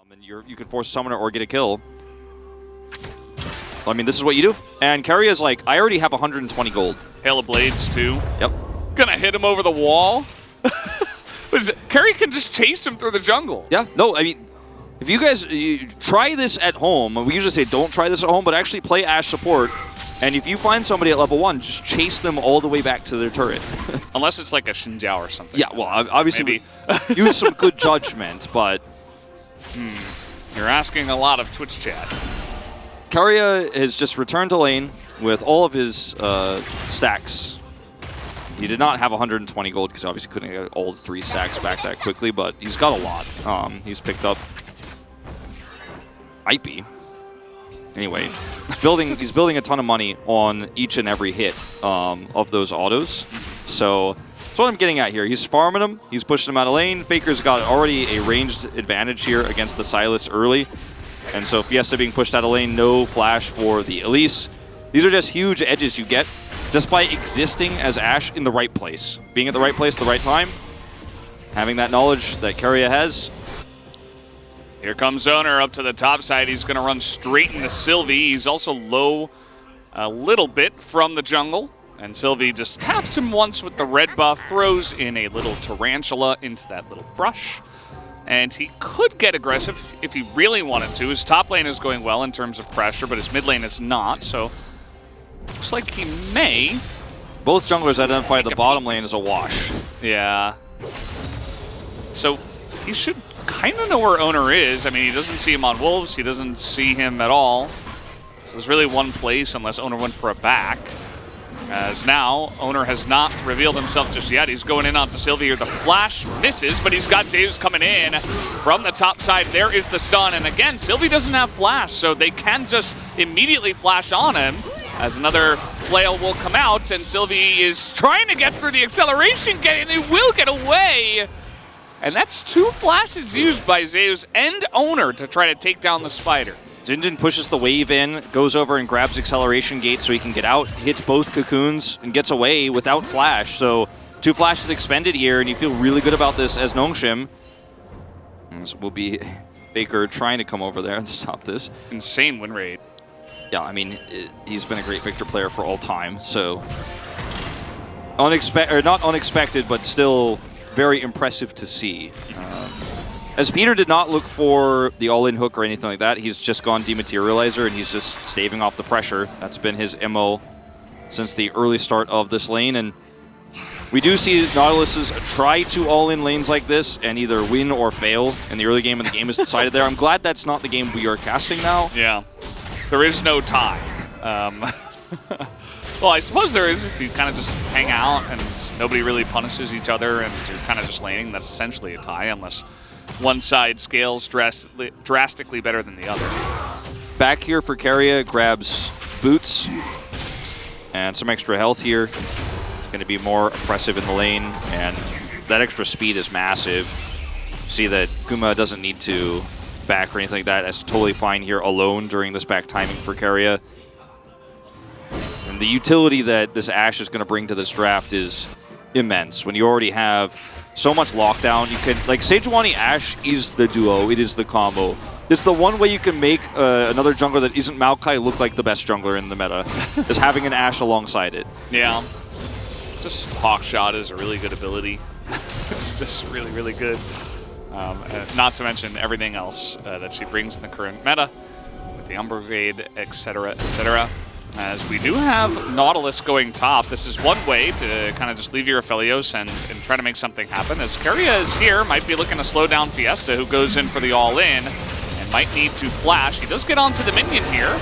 And you can force a summoner or get a kill. I mean, this is what you do. And Keria is like, I already have 120 gold. Hail of Blades, too. Yep. Gonna hit him over the wall. Keria can just chase him through the jungle. Yeah, no, I mean, if you guys try this at home, we usually say don't try this at home, but actually play Ashe support. And if you find somebody at level 1, just chase them all the way back to their turret. Unless it's like a Xinjiao or something. Yeah, well, obviously, use some good judgment, but... You're asking a lot of Twitch chat. Keria has just returned to lane with all of his stacks. He did not have 120 gold because obviously couldn't get all 3 stacks back that quickly, but he's got a lot. He's picked up... Might be. Anyway, he's building a ton of money on each and every hit of those autos. So that's what I'm getting at here. He's farming them. He's pushing them out of lane. Faker's got already a ranged advantage here against the Sylas early. And so Fiesta being pushed out of lane, no flash for the Elise. These are just huge edges you get just by existing as Ashe in the right place. Being at the right place at the right time. Having that knowledge that Keria has. Here comes Owner up to the top side. He's going to run straight into Sylvie. He's also low a little bit from the jungle. And Sylvie just taps him once with the red buff, throws in a little tarantula into that little brush. And he could get aggressive if he really wanted to. His top lane is going well in terms of pressure, but his mid lane is not. So looks like he may. Both junglers identify the bottom lane as a wash. Yeah. So he should kind of know where Owner is. I mean, he doesn't see him on Wolves. He doesn't see him at all. So there's really one place unless Owner went for a back. As now, Owner has not revealed himself just yet. He's going in onto Sylvie here. The flash misses, but he's got Zeus coming in from the top side. There is the stun. And again, Sylvie doesn't have flash, so they can just immediately flash on him as another flail will come out. And Sylvie is trying to get through the acceleration gate, and he will get away. And that's 2 flashes used by Zeus and Owner to try to take down the spider. Zindan pushes the wave in, goes over and grabs acceleration gate so he can get out, hits both cocoons, and gets away without flash. So 2 flashes expended here, and you feel really good about this as Nongshim. This will be Faker trying to come over there and stop this. Insane win rate. Yeah, I mean, he's been a great Victor player for all time, so... not unexpected, but still very impressive to see. As Peter did not look for the all-in hook or anything like that, he's just gone Dematerializer and he's just staving off the pressure. That's been his MO since the early start of this lane. And we do see Nautiluses try to all-in lanes like this and either win or fail in the early game, and the game is decided there. I'm glad that's not the game we are casting now. Yeah. There is no tie. Well, I suppose there is if you kind of just hang out and nobody really punishes each other and you're kind of just laning. That's essentially a tie, unless one side scales drastically better than the other. Back here for Keria, grabs boots and some extra health here. It's going to be more oppressive in the lane, and that extra speed is massive. See that Guma doesn't need to back or anything like that. That's totally fine here alone during this back timing for Keria. And the utility that this Ashe is going to bring to this draft is immense. When you already have so much lockdown, you can, like, Sejuani Ashe is the duo, it is the combo. It's the one way you can make another jungler that isn't Maokai look like the best jungler in the meta, is having an Ashe alongside it. Yeah. Just Hawkshot is a really good ability. It's just really, really good. Not to mention everything else that she brings in the current meta, with the Umbra Brigade, etc., etc. As we do have Nautilus going top, this is one way to kind of just leave your Aphelios and try to make something happen. As Keria is here, might be looking to slow down Fiesta, who goes in for the all-in, and might need to flash. He does get onto the minion here,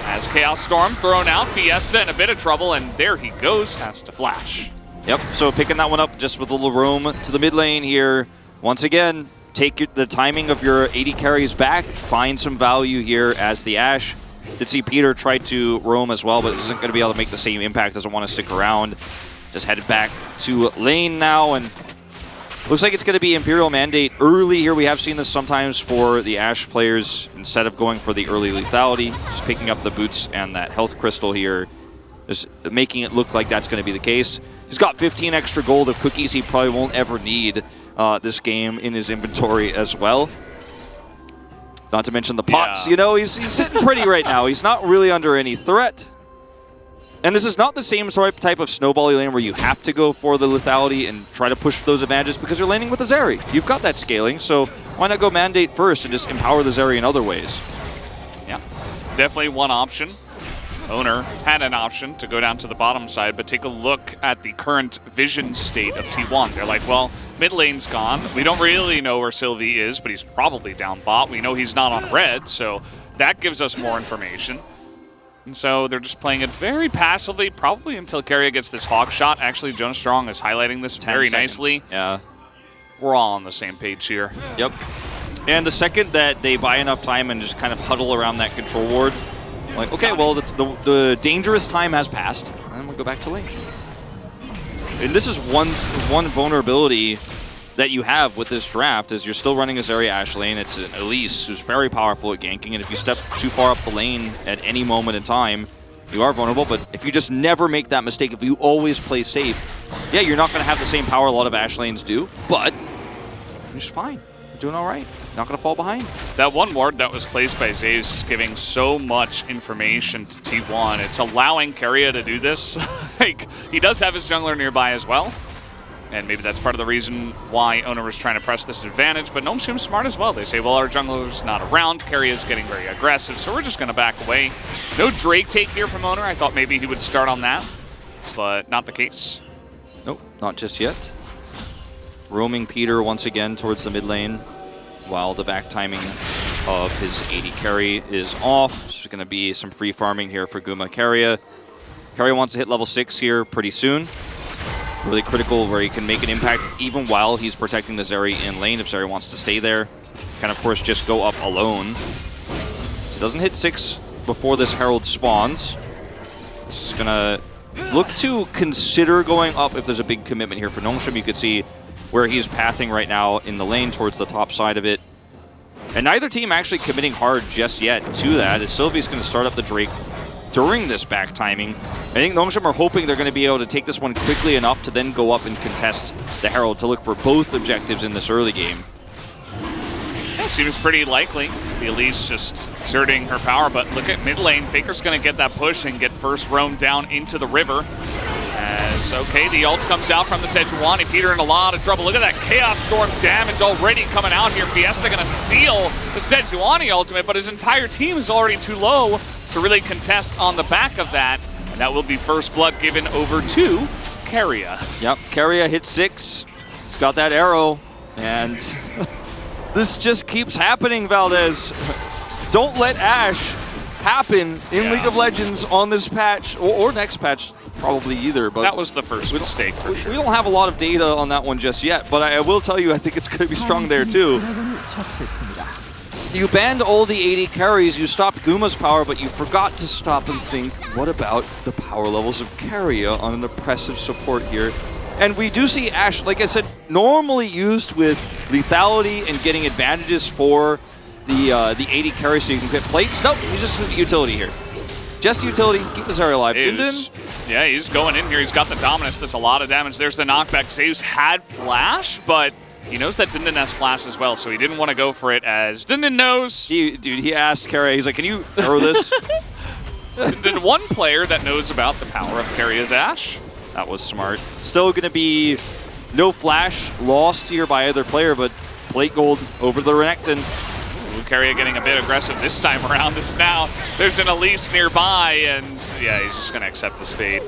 as Chaos Storm thrown out, Fiesta in a bit of trouble, and there he goes, has to flash. Yep, so picking that one up just with a little roam to the mid lane here. Once again, take the timing of your 80 carries back, find some value here as the Ashe. Did see Peter try to roam as well, but isn't going to be able to make the same impact, doesn't want to stick around. Just headed back to lane now, and looks like it's going to be Imperial Mandate early here. We have seen this sometimes for the Ashe players, instead of going for the early lethality, just picking up the boots and that health crystal here, just making it look like that's going to be the case. He's got 15 extra gold of cookies he probably won't ever need this game in his inventory as well. Not to mention the pots. Yeah. You know, he's sitting pretty right now. He's not really under any threat. And this is not the same type of snowball lane where you have to go for the lethality and try to push those advantages because you're laning with a Zeri. You've got that scaling, so why not go mandate first and just empower the Zeri in other ways? Yeah, definitely one option. Owner had an option to go down to the bottom side, but take a look at the current vision state of T1. They're like, well, mid lane's gone. We don't really know where Sylvie is, but he's probably down bot. We know he's not on red, so that gives us more information. And so they're just playing it very passively, probably until Keria gets this hog shot. Actually, Jonas Strong is highlighting this very nicely. Yeah. We're all on the same page here. Yep. And the second that they buy enough time and just kind of huddle around that control ward, like, okay, well, the dangerous time has passed, and we'll go back to lane. And this is one vulnerability that you have with this draft is you're still running a Zeri Ashe lane. It's an Elise who's very powerful at ganking, and if you step too far up the lane at any moment in time, you are vulnerable. But if you just never make that mistake, if you always play safe, yeah, you're not going to have the same power a lot of Ashe lanes do, but you're just fine. You're doing all right. Not going to fall behind. That one ward that was placed by Zeus giving so much information to T1. It's allowing Keria to do this. Like, he does have his jungler nearby as well. And maybe that's part of the reason why Owner was trying to press this advantage, but Gnome smart as well. They say, well, our jungler's not around, Keria's getting very aggressive, so we're just going to back away. No Drake take here from Owner. I thought maybe he would start on that, but not the case. Nope, not just yet. Roaming Peter once again towards the mid lane, while the back timing of his AD carry is off. There's going to be some free farming here for Guma Keria. Keria wants to hit level 6 here pretty soon. Really critical where he can make an impact even while he's protecting the Zeri in lane if Zeri wants to stay there. Can, of course, just go up alone. He doesn't hit 6 before this Herald spawns. This is going to look to consider going up if there's a big commitment here for Gnome. You could see where he's pathing right now in the lane towards the top side of it. And neither team actually committing hard just yet to that, as Sylvie's going to start up the Drake during this back timing. I think Gnome are hoping they're going to be able to take this one quickly enough to then go up and contest the Herald to look for both objectives in this early game. Yeah, seems pretty likely. The Elise just exerting her power, but look at mid lane. Faker's going to get that push and get first roam down into the river. As, okay, the ult comes out from the Sejuani. Peter in a lot of trouble. Look at that Chaos Storm damage already coming out here. Fiesta going to steal the Sejuani ultimate, but his entire team is already too low to really contest on the back of that. And that will be first blood given over to Keria. Yep, Keria hit 6. He's got that arrow, and this just keeps happening, Valdez. Don't let Ashe happen in League of Legends on this patch, or next patch, probably either. But that was the first mistake for sure. We don't have a lot of data on that one just yet, but I will tell you, I think it's going to be strong there too. You banned all the AD carries, you stopped Guma's power, but you forgot to stop and think, what about the power levels of Keria on an oppressive support here? And we do see Ashe, like I said, normally used with lethality and getting advantages for the AD carry so you can get plates. Nope, he's just utility here. Just utility, keep the Zeri alive. Yeah, he's going in here. He's got the dominance. That's a lot of damage. There's the knockback. Zeus had flash, but he knows that Dindin has flash as well, so he didn't want to go for it as Dindin knows. Dude, he asked Keria, he's like, can you throw this? Dindin, one player that knows about the power of Keria's Ashe. That was smart. Still going to be no flash lost here by either player, but plate gold over the Renekton. Keria getting a bit aggressive this time around. This now, there's an Elise nearby, and yeah, he's just going to accept his fate.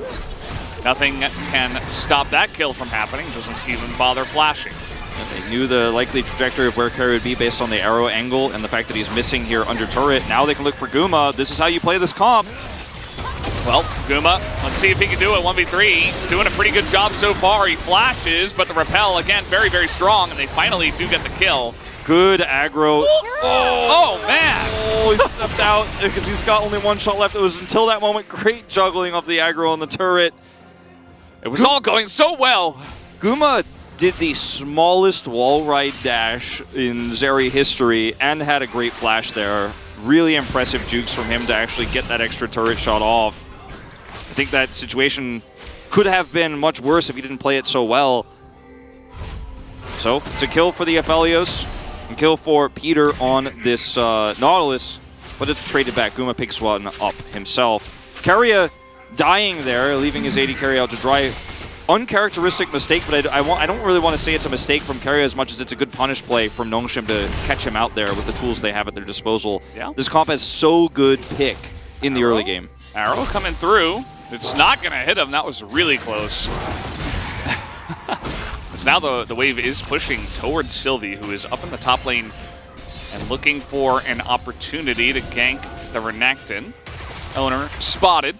Nothing can stop that kill from happening. Doesn't even bother flashing. And they knew the likely trajectory of where Keria would be based on the arrow angle and the fact that he's missing here under turret. Now they can look for Guma. This is how you play this comp. Well, Guma, let's see if he can do it. 1v3, doing a pretty good job so far. He flashes, but the repel, again, very, very strong, and they finally do get the kill. Good aggro. Oh, man. Oh, he stepped out because he's got only one shot left. It was until that moment great juggling of the aggro on the turret. It was all going so well. Guma did the smallest wall ride dash in Zeri history and had a great flash there. Really impressive jukes from him to actually get that extra turret shot off. I think that situation could have been much worse if he didn't play it so well. So, it's a kill for the Aphelios. And kill for Peter on this Nautilus, but it's traded back. Guma picks one up himself. Keria dying there, leaving his AD carry out to dry. Uncharacteristic mistake, but I don't really want to say it's a mistake from Keria as much as it's a good punish play from Nongshim to catch him out there with the tools they have at their disposal. Yeah. This comp has so good pick in the early game. Arrow coming through. It's not going to hit him. That was really close. Because now the wave is pushing towards Sylvie, who is up in the top lane and looking for an opportunity to gank the Renekton. Owner spotted.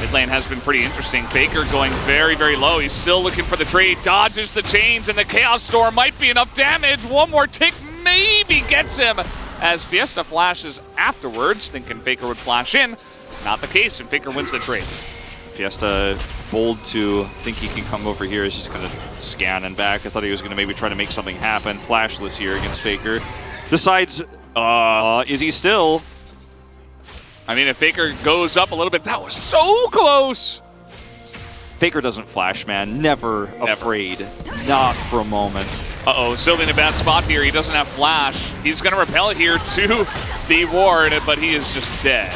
Mid lane has been pretty interesting. Faker going very, very low. He's still looking for the trade. Dodges the chains, and the Chaos Storm might be enough damage. One more tick maybe gets him as Fiesta flashes afterwards, thinking Faker would flash in. Not the case, and Faker wins the trade. Fiesta bold to think he can come over here. He's just going to scan and back. I thought he was going to maybe try to make something happen. Flashless here against Faker. Decides, is he still? I mean, if Faker goes up a little bit, that was so close. Faker doesn't flash, man. Never afraid. Not for a moment. Uh-oh, Sylvie in a bad spot here. He doesn't have flash. He's going to repel here to the ward, but he is just dead.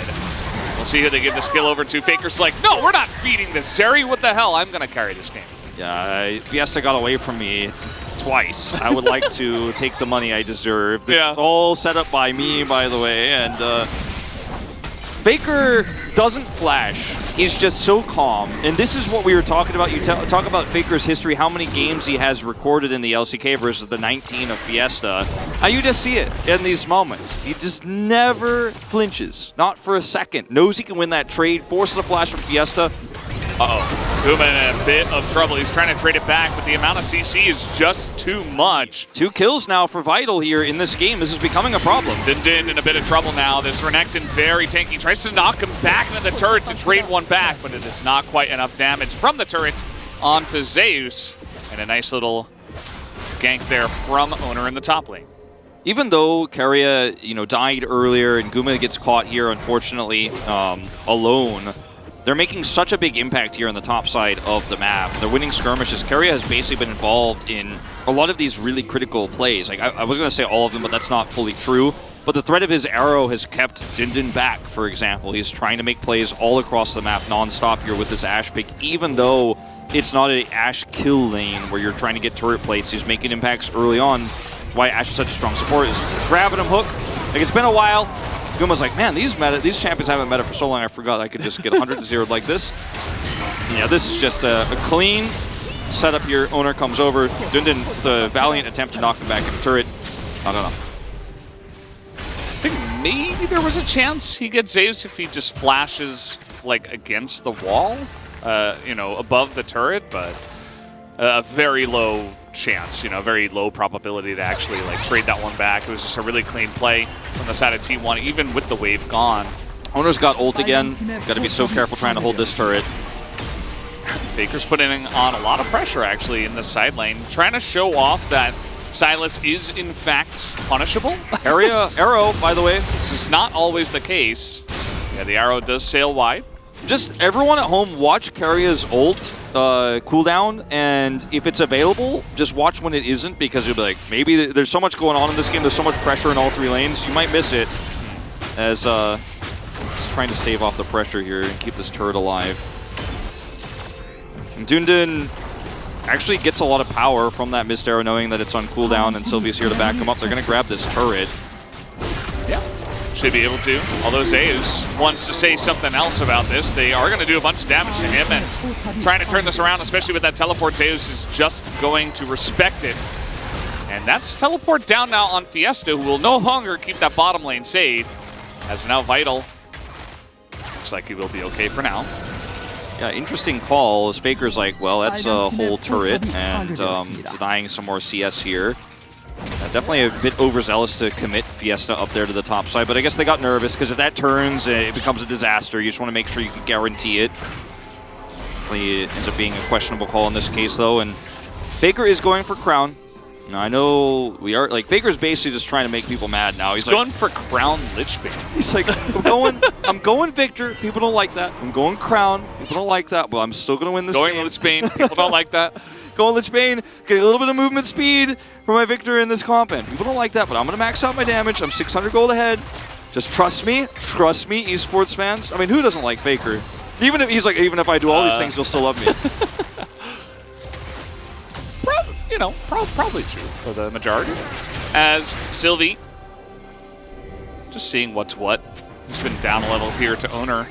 We'll see who they give this kill over to. Faker's like, no, we're not feeding this, Zeri. What the hell? I'm going to carry this game. Yeah, Fiesta got away from me twice. I would like to take the money I deserve. This is all set up by me, by the way, and Faker doesn't flash. He's just so calm. And this is what we were talking about. You talk about Faker's history, how many games he has recorded in the LCK versus the 19 of Fiesta. And you just see it in these moments. He just never flinches. Not for a second. Knows he can win that trade. Forces a flash from Fiesta. Uh-oh. Guma in a bit of trouble. He's trying to trade it back, but the amount of CC is just too much. 2 kills now for Vital here in this game. This is becoming a problem. Din in a bit of trouble now. This Renekton very tanky. Tries to knock him back into the turret to trade one back, but it is not quite enough damage from the turret onto Zeus. And a nice little gank there from Owner in the top lane. Even though Keria, died earlier and Guma gets caught here, unfortunately, alone, they're making such a big impact here on the top side of the map. They're winning skirmishes. Keria has basically been involved in a lot of these really critical plays. Like I was going to say all of them, but that's not fully true. But the threat of his arrow has kept Din back, for example. He's trying to make plays all across the map non-stop here with this Ashe pick, even though it's not an Ashe kill lane where you're trying to get turret plates. He's making impacts early on. Why Ashe is such a strong support is grabbing him hook. Like, it's been a while. Guma's like, man, these champions haven't meta for so long, I forgot I could just get 100-0'd like this. Yeah, this is just a clean setup here. Owner comes over. Dundon with a valiant attempt to knock him back in the turret. Not enough. I think maybe there was a chance he gets Zeus if he just flashes, like, against the wall, above the turret, but a very low chance, very low probability to actually trade that one back. It was just a really clean play from the side of T1, even with the wave gone. Owner's got ult again. Got to be so careful trying to hold this turret. Faker's putting on a lot of pressure actually in the side lane, trying to show off that Sylas is in fact punishable. Arrow, by the way. This is not always the case. Yeah, the arrow does sail wide. Just everyone at home, watch Keria's ult cooldown, and if it's available, just watch when it isn't, because you'll be like, maybe there's so much going on in this game, there's so much pressure in all 3 lanes, you might miss it, as he's trying to stave off the pressure here and keep this turret alive. And Dundon actually gets a lot of power from that missed arrow, knowing that it's on cooldown and Sylvia's here to back him up. They're going to grab this turret. Yeah. Should be able to. Although Zeus wants to say something else about this, they are going to do a bunch of damage to him, and trying to turn this around, especially with that teleport, Zeus is just going to respect it. And that's teleport down now on Fiesta, who will no longer keep that bottom lane safe, as now Vital looks like he will be okay for now. Yeah, interesting call, as Faker's like, well, that's a whole turret, and denying some more CS here. Definitely a bit overzealous to commit Fiesta up there to the top side, but I guess they got nervous, because if that turns, it becomes a disaster. You just want to make sure you can guarantee it. Definitely ends up being a questionable call in this case, though, and Faker is going for Crown. Now, I know we are, Faker's basically just trying to make people mad now. He's going for Crown Lichbane. He's like, I'm going Victor. People don't like that. I'm going Crown. People don't like that, but I'm still going to win this game. Going Lichbane. People don't like that. going Lich Bane, getting a little bit of movement speed for my Victor in this comp. And people don't like that, but I'm going to max out my damage. I'm 600 gold ahead. Just trust me, eSports fans. I mean, who doesn't like Faker? Even if he's like, even if I do all these things, you'll still love me. Probably true for the majority. As Sylvie, just seeing what's what. He's been down a level here to Owner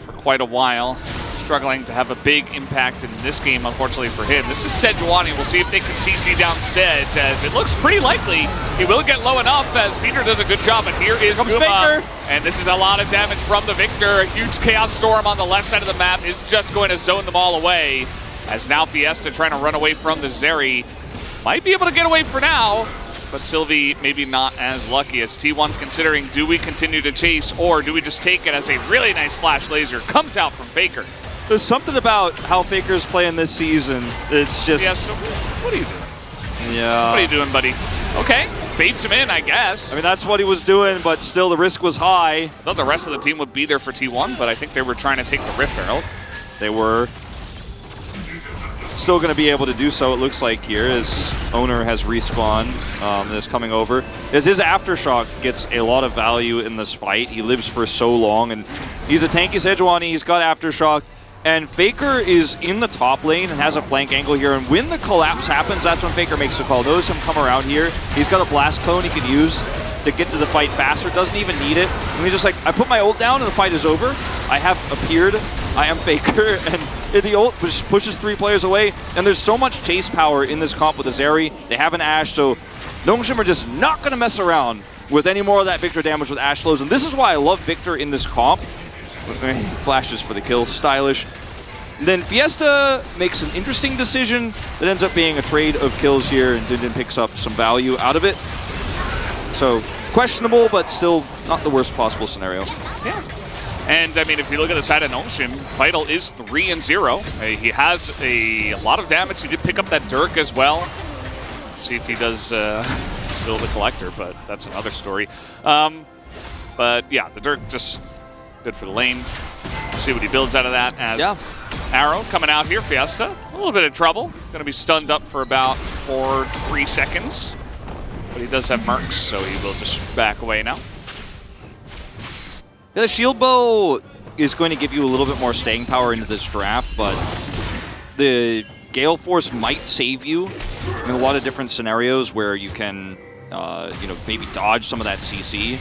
for quite a while. Struggling to have a big impact in this game, unfortunately for him. This is Sejuani. We'll see if they can CC down Sedge, as it looks pretty likely he will get low enough as Peter does a good job. And here is Guma, and this is a lot of damage from the Victor. A huge Chaos Storm on the left side of the map is just going to zone them all away. As now Fiesta trying to run away from the Zeri. Might be able to get away for now, but Sylvie maybe not as lucky, as T1 considering, do we continue to chase or do we just take it, as a really nice flash laser comes out from Faker. There's something about how Faker's playing this season. It's just... Yeah, so what are you doing? Yeah. What are you doing, buddy? Okay, baits him in, I guess. I mean, that's what he was doing, but still the risk was high. I thought the rest of the team would be there for T1, but I think they were trying to take the Rift Herald. They were still going to be able to do so, it looks like, here, as Owner has respawned and is coming over. As his Aftershock gets a lot of value in this fight. He lives for so long, and he's a tanky Sejuani. He's got Aftershock. And Faker is in the top lane and has a flank angle here. And when the collapse happens, that's when Faker makes a call. Notice him come around here. He's got a blast cone he can use to get to the fight faster. Doesn't even need it. And he's just like, I put my ult down and the fight is over. I have appeared. I am Faker. And the ult pushes 3 players away. And there's so much chase power in this comp with the Zeri. They have an Ashe, so Nongshim are just not going to mess around with any more of that Victor damage with Ashe slows. And this is why I love Victor in this comp. Flashes for the kill, stylish. And then Fiesta makes an interesting decision that ends up being a trade of kills here, and Dindin picks up some value out of it. So questionable, but still not the worst possible scenario. Yeah. And I mean, if you look at the side of Nongshim, Vital is 3-0. He has a lot of damage. He did pick up that Dirk as well. See if he does build a Collector, but that's another story. But yeah, the Dirk just good for the lane. See what he builds out of that. As Arrow coming out here, Fiesta, a little bit of trouble. Going to be stunned up for about 3 seconds. But he does have Mercs, so he will just back away now. Yeah, the Shield Bow is going to give you a little bit more staying power into this draft, but the Gale Force might save you in a lot of different scenarios where you can, maybe dodge some of that CC.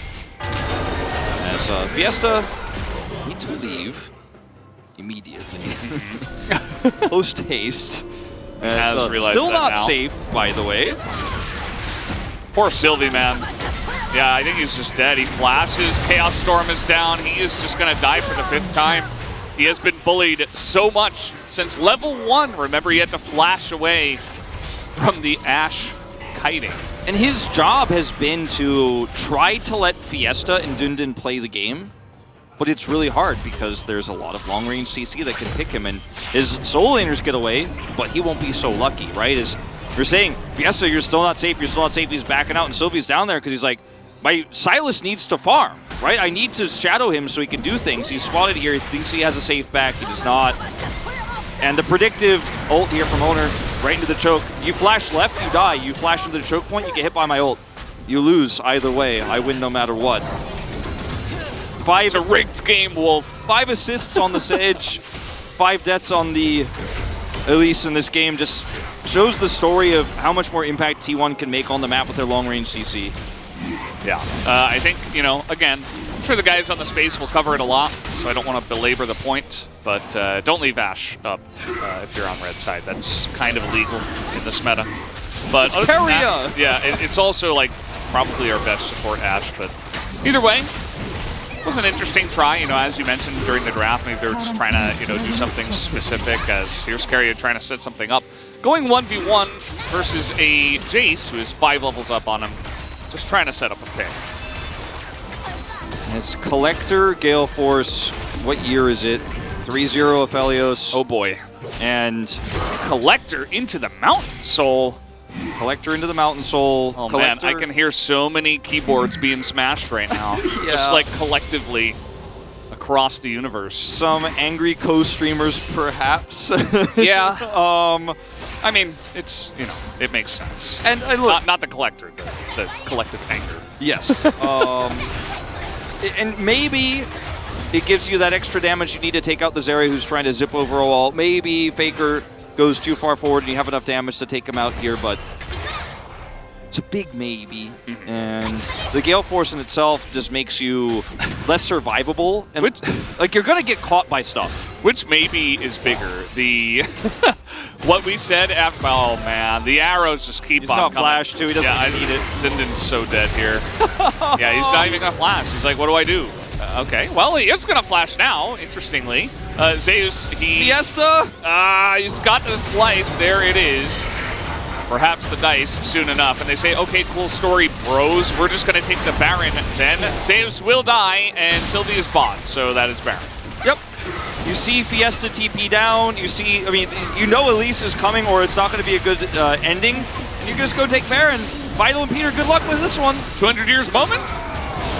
As Fiesta need to leave immediately. Post haste. Still not safe, by the way. Poor Sylvie, man. Yeah, I think he's just dead. He flashes. Chaos Storm is down. He is just going to die for the 5th time. He has been bullied so much since level 1. Remember, he had to flash away from the Ashe kiting. And his job has been to try to let Fiesta and Dundun play the game. But it's really hard because there's a lot of long-range CC that can pick him, and his solo laners get away, but he won't be so lucky, right? As you're saying, Fiesta, you're still not safe, he's backing out, and Sylvie's down there because he's like, my Sylas needs to farm, right? I need to shadow him so he can do things. He's spotted here, he thinks he has a safe back, he does not. And the predictive ult here from Owner, right into the choke. You flash left, you die. You flash into the choke point, you get hit by my ult. You lose either way, I win no matter what. It's a rigged game, Wolf. 5 assists on the Sedge, 5 deaths on the Elise in this game. Just shows the story of how much more impact T1 can make on the map with their long-range CC. Yeah, I think, again, I'm sure the guys on the space will cover it a lot, so I don't want to belabor the point, but don't leave Ashe up if you're on red side. That's kind of illegal in this meta. But other than that, yeah, it's also like probably our best support Ashe, but either way, it was an interesting try, as you mentioned during the draft. Maybe they were just trying to, do something specific, as here's Keria trying to set something up. Going 1v1 versus a Jace, who is 5 levels up on him, just trying to set up a pick. His Collector, Gale Force, what year is it? 3-0 Aphelios. Oh boy. And Collector into the Mountain Soul. Collector into the Mountain Soul. Oh man, I can hear so many keyboards being smashed right now. Just like collectively. across the universe. Some angry co-streamers, perhaps. Yeah. I mean, it's, you know, it makes sense. And look, not the collector, the collective anger. Yes. And maybe it gives you that extra damage you need to take out the Zarya who's trying to zip over a wall. Maybe Faker goes too far forward and you have enough damage to take him out here, but it's a big maybe. And the Gale Force in itself just makes you less survivable. And like, you're going to get caught by stuff. Which maybe is bigger? The what we said after, oh man, the arrows just keep on coming. He's got flash too, he doesn't need it. Dindin's so dead here. Yeah, he's not even going to flash. He's like, what do I do? Okay, well, he is going to flash now, interestingly. Zeus, Fiesta! He's got the slice. There it is. Perhaps the dice soon enough. And they say, okay, cool story, bros. We're just going to take the Baron then. Zeus will die, and Sylvia's bot. So that is Baron. Yep. You see Fiesta TP down. You see, I mean, you know Elise is coming or it's not going to be a good ending. And you can just go take Baron. Vital and Peter, good luck with this one. 200 years moment?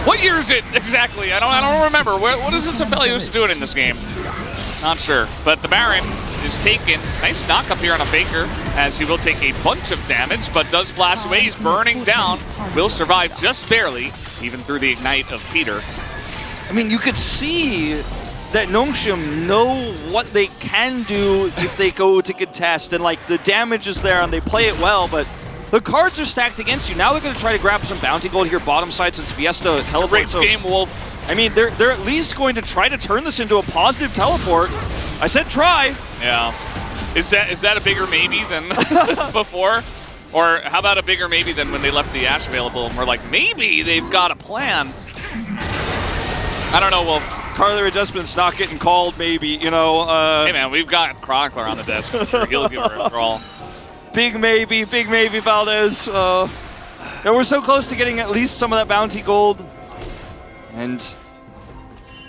What year is it exactly? I don't remember. What is this Aphelios doing in this game? Not sure. But the Baron is taken. Nice knock up here on a Faker, as he will take a bunch of damage, but does flash away. He's burning down. Will survive just barely, even through the ignite of Peter. I mean, you could see that Nongshim know what they can do if they go to contest, and like the damage is there and they play it well, but the cards are stacked against you. Now they're going to try to grab some bounty gold here bottom side since Fiesta teleports. Great game, Wolf. I mean, they're at least going to try to turn this into a positive teleport. I said try. Yeah. Is that a bigger maybe than before? Or how about a bigger maybe than when they left the Ashe available and we're like, maybe they've got a plan? I don't know, Wolf. Carly adjustment's not getting called, maybe, you know. Hey, man, we've got Chronicler on the desk. I'm sure he'll give her a crawl. Big maybe, Valdez. And we're so close to getting at least some of that bounty gold. And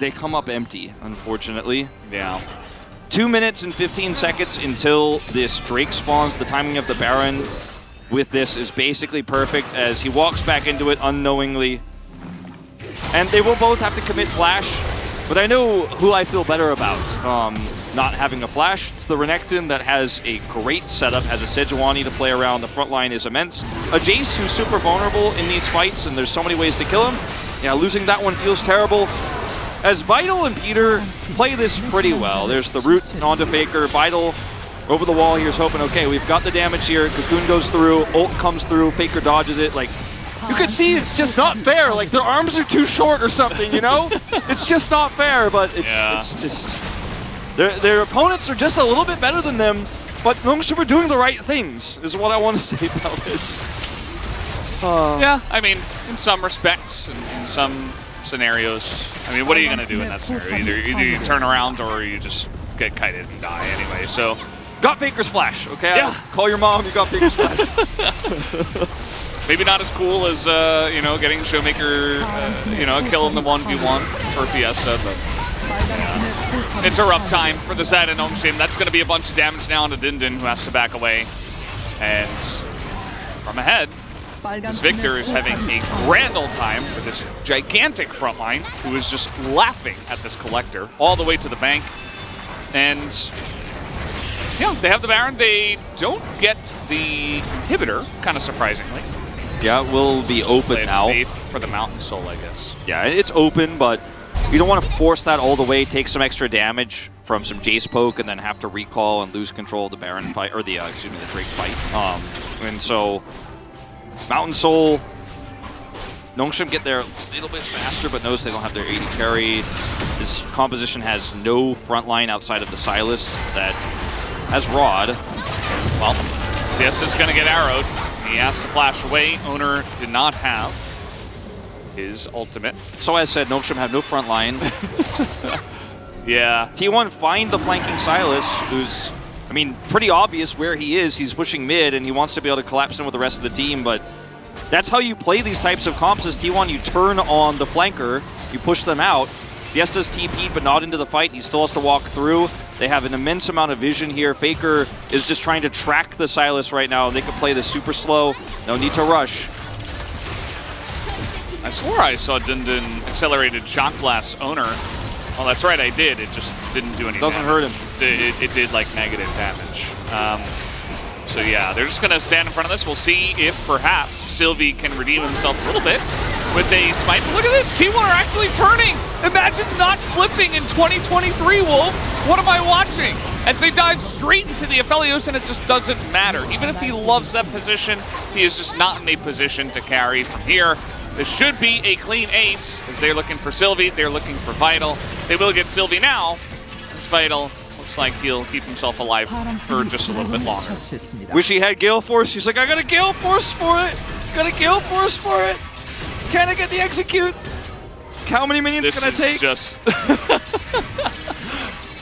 they come up empty, unfortunately. Yeah. 2 minutes and 15 seconds until this Drake spawns. The timing of the Baron with this is basically perfect as he walks back into it unknowingly. And they will both have to commit flash, but I know who I feel better about not having a flash. It's the Renekton that has a great setup, has a Sejuani to play around. The front line is immense. A Jace who's super vulnerable in these fights, and there's so many ways to kill him. Yeah, losing that one feels terrible. As Vital and Peter play this pretty well. There's the root onto Faker. Vital over the wall here is hoping, okay, we've got the damage here. Cocoon goes through, ult comes through, Faker dodges it. Like, you could see it's just not fair. Like, their arms are too short or something, you know? It's just not fair, but it's just... Their opponents are just a little bit better than them, but Nongshim are doing the right things, is what I want to say about this. Yeah, I mean, in some respects, in some scenarios. I mean, what are you going to do in that scenario? Either you turn around or you just get kited and die anyway, so... Got Faker's flash, okay? Yeah. Call your mom, you got Faker's flash. Maybe not as cool as, you know, getting Showmaker, you know, a kill in the 1v1 for Fiesta, but... It's a rough time for the side of Nongshim. That's going to be a bunch of damage now onto Dindin, who has to back away. And from ahead, this Victor is having a grand old time for this gigantic front line, who is just laughing at this collector all the way to the bank. And yeah, they have the Baron. They don't get the inhibitor, kind of surprisingly. Yeah, it will be open now. Safe for the Mountain Soul, I guess. Yeah, it's open, but you don't want to force that all the way, take some extra damage from some Jace poke, and then have to recall and lose control of the Baron fight, or the, excuse me, the Drake fight. And so, Mountain Soul, Nongshim get there a little bit faster, but notice they don't have their AD carry. This composition has no front line outside of the Sylas that has Rod. Well, this is going to get arrowed. He has to flash away. Owner did not have his ultimate. So as said, Nongshim have no front line. Yeah. T1 find the flanking Sylas, who's, I mean, pretty obvious where he is. He's pushing mid, and he wants to be able to collapse in with the rest of the team, but that's how you play these types of comps as T1. You turn on the flanker, you push them out. Fiesta's TP'd, but not into the fight. He still has to walk through. They have an immense amount of vision here. Faker is just trying to track the Sylas right now. They can play this super slow. No need to rush. I swore I saw Dindin accelerated Shock Blast Owner. Oh, that's right, I did. It just didn't do any Doesn't damage. hurt him. It did, like, negative damage. So, yeah, they're just going to stand in front of this. We'll see if perhaps Sylvie can redeem himself a little bit with a smite. But look at this. T1 are actually turning. Imagine not flipping in 2023, Wolf. What am I watching? As they dive straight into the Aphelios, and it just doesn't matter. Even if he loves that position, he is just not in a position to carry from here. This should be a clean ace, as they're looking for Sylvie. They're looking for Vital. They will get Sylvie now. As Vital looks like he'll keep himself alive for just a little bit longer. Wish he had Gale Force. He's like, I got a Gale Force for it. Got a Gale Force for it. Can I get the execute? How many minions This can I is take? just...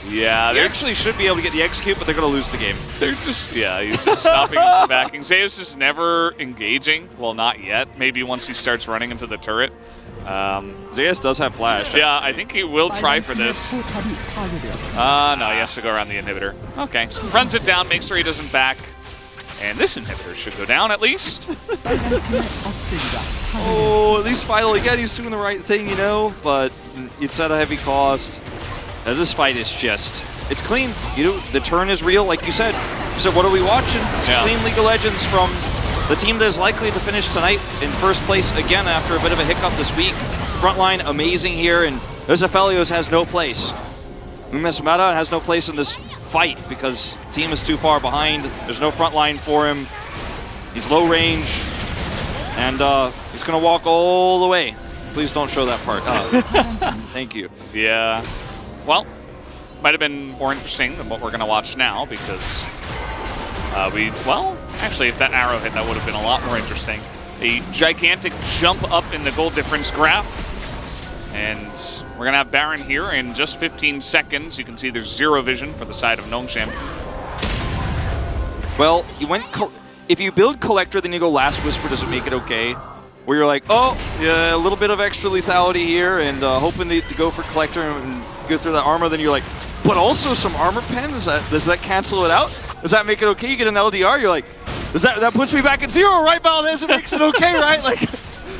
Yeah, They they're actually should be able to get the execute, but they're going to lose the game. just, yeah, he's just stopping him from backing. Zeus is never engaging. Well, not yet. Maybe once he starts running into the turret. Zeus does have flash. Yeah, I think he will try for this. No, he has to go around the inhibitor. Okay, runs it down, makes sure he doesn't back. And this inhibitor should go down at least. Oh, at least finally, again, he's doing the right thing, you know, but it's at a heavy cost. As this fight is just, it's clean. You know, the turn is real, like you said. So what are we watching? It's clean League of Legends from the team that is likely to finish tonight in first place again after a bit of a hiccup this week. Frontline amazing here, and this Aphelios has no place. In this meta, has no place in this fight because the team is too far behind. There's no front line for him. He's low range, and he's gonna walk all the way. Please don't show that part. Thank you. Yeah. Well, might have been more interesting than what we're going to watch now because well, actually, if that arrow hit, that would have been a lot more interesting. A gigantic jump up in the goal difference graph. And we're going to have Baron here in just 15 seconds. You can see there's zero vision for the side of Nongshim. Well, he went... If you build Collector, then you go Last Whisper, does it make it okay? Where you're like, oh, yeah, a little bit of extra lethality here, and hoping to go for Collector and go through that armor, then you're like, but also some armor pen? Does that cancel it out? Does that make it okay? You get an LDR, you're like, that puts me back at 0, right, Valdez? It makes it okay, right? Like,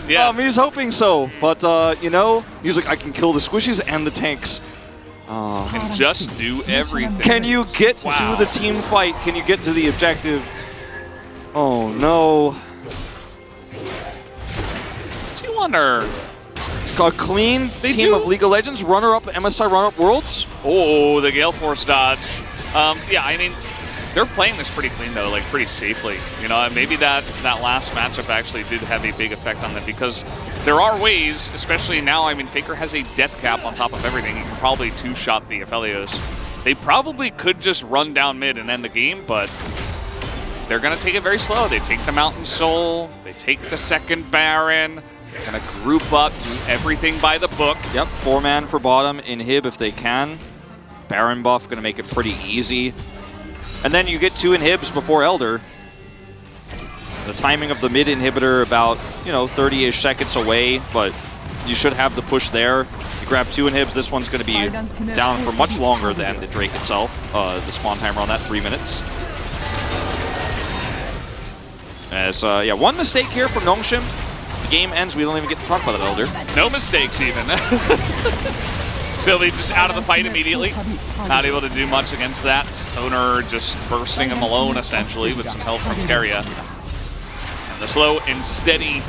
yeah. He's hoping so, but you know, he's like, I can kill the squishies and the tanks. And just do everything. Can you get to the team fight? Can you get to the objective? Oh no. T1 are a clean team of League of Legends, runner-up, MSI runner-up Worlds. Oh, the Gale Force dodge. Yeah, I mean, they're playing this pretty clean, though, like pretty safely. You know, maybe that last matchup actually did have a big effect on them because there are ways, especially now, I mean, Faker has a death cap on top of everything. He can probably two-shot the Aphelios. They probably could just run down mid and end the game, but they're going to take it very slow. They take the Mountain Soul, they take the second Baron, they're going to group up, do everything by the book. Yep, 4-man for bottom, inhib if they can. Baron buff, going to make it pretty easy. And then you get 2 inhibs before Elder. The timing of the mid inhibitor about, you know, 30-ish seconds away, but you should have the push there. You grab 2 inhibs, this one's going to be down for much longer than the Drake itself. The spawn timer on that, 3 minutes. As, yeah, one mistake here from Nongshim. The game ends, we don't even get to talk about that Elder. No mistakes, even. Sylvie just out of the fight immediately. Not able to do much against that. Owner just bursting him alone, essentially, with some help from Keria. And the slow and steady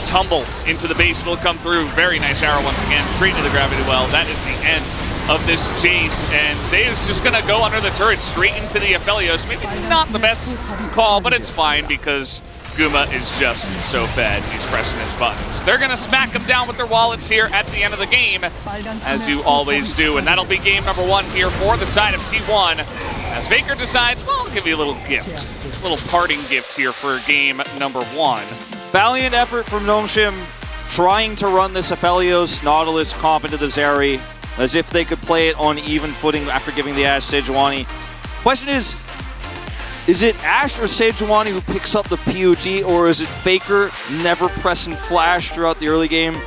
tumble into the base will come through. Very nice arrow once again, straight into the gravity well. That is the end of this chase. And Zeus just going to go under the turret straight into the Aphelios. Maybe not the best call, but it's fine because Guma is just so fed. He's pressing his buttons. They're going to smack him down with their wallets here at the end of the game, as you always do. And that'll be game number 1 here for the side of T1. As Faker decides, well, I'll give you a little gift. A little parting gift here for game number 1. Valiant effort from Nongshim, trying to run this Aphelios Nautilus comp into the Zeri, as if they could play it on even footing after giving the Ashe Sejuani. Question is it Ashe or Sejuani who picks up the POG, or is it Faker never pressing flash throughout the early game?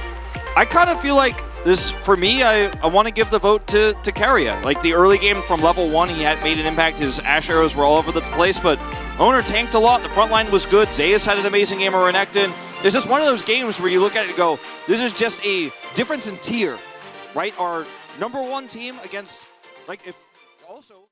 I kind of feel like this, for me, I want to give the vote to Keria. Like the early game from level 1, he had made an impact. His Ashe arrows were all over the place, but Owner tanked a lot. The front line was good. Zeus had an amazing game of Renekton. It's just one of those games where you look at it and go, this is just a difference in tier, right? Our #1 team against, like, if also.